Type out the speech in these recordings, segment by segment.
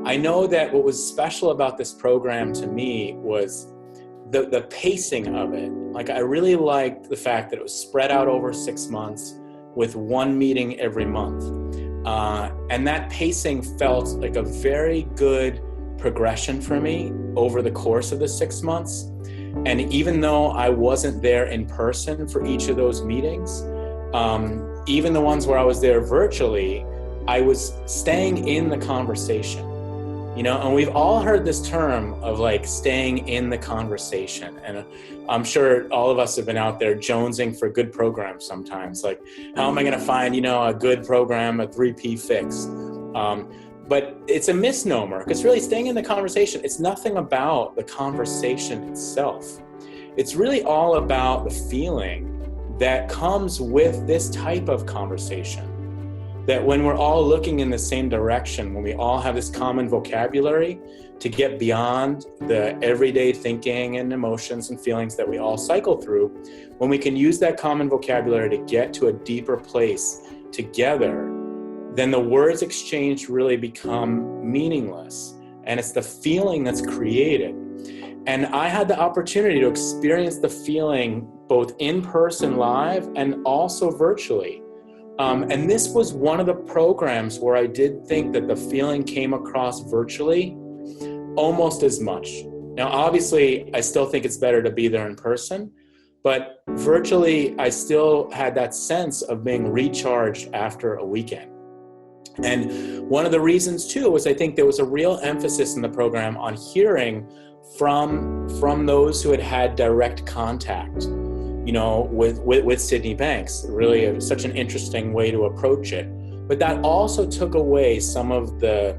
I know that what was special about this program to me was the pacing of it. Like, I really liked the fact that it was spread out over 6 months with one meeting every month. And that pacing felt like a very good progression for me over the course of the 6 months. And even though I wasn't there in person for each of those meetings, even the ones where I was there virtually, I was staying in the conversation. You know, and we've all heard this term of like staying in the conversation. And I'm sure all of us have been out there jonesing for good programs sometimes. Like, how am I going to find, you know, a good program, a 3P fix? But it's a misnomer, because really staying in the conversation, it's nothing about the conversation itself. It's really all about the feeling that comes with this type of conversation. That when we're all looking in the same direction, when we all have this common vocabulary to get beyond the everyday thinking and emotions and feelings that we all cycle through, when we can use that common vocabulary to get to a deeper place together, then the words exchanged really become meaningless. And it's the feeling that's created. And I had the opportunity to experience the feeling both in person live and also virtually. And this was one of the programs where I did think that the feeling came across virtually almost as much. Now, obviously, I still think it's better to be there in person, but virtually, I still had that sense of being recharged after a weekend. And one of the reasons, too, was I think there was a real emphasis in the program on hearing from those who had had direct contact, you know, with Sydney Banks. Really such an interesting way to approach it. But that also took away some of the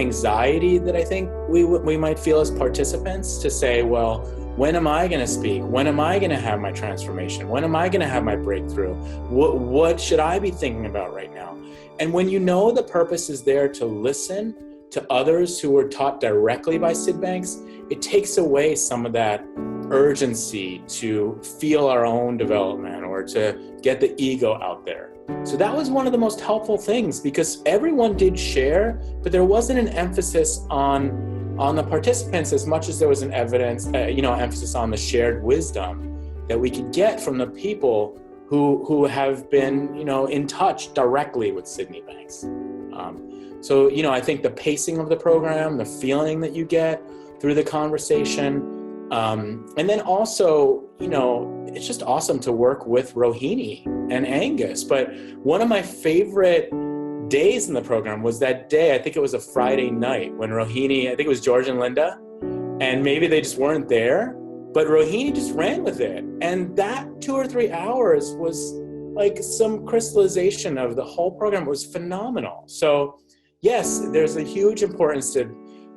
anxiety that I think we might feel as participants, to say, well, when am I going to speak? When am I going to have my transformation? When am I going to have my breakthrough? What should I be thinking about right now? And when you know the purpose is there to listen to others who were taught directly by Sid Banks, it takes away some of that urgency to feel our own development or to get the ego out there. So that was one of the most helpful things, because everyone did share, but there wasn't an emphasis on the participants as much as there was an emphasis on the shared wisdom that we could get from the people who have been, you know, in touch directly with Sydney Banks. So, you know, I think the pacing of the program, the feeling that you get through the conversation, and then also, you know, it's just awesome to work with Rohini and Angus. But one of my favorite days in the program was that day, I think it was a Friday night, when Rohini, I think it was George and Linda, and maybe they just weren't there, but Rohini just ran with it. And that 2 or 3 hours was like some crystallization of the whole program. It was phenomenal. So yes, there's a huge importance to,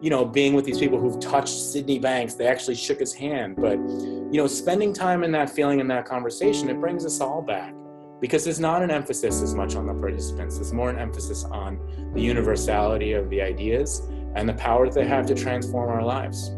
you know, being with these people who've touched Sydney Banks. They actually shook his hand. But, you know, spending time in that feeling, in that conversation, it brings us all back, because there's not an emphasis as much on the participants. There's more an emphasis on the universality of the ideas and the power that they have to transform our lives.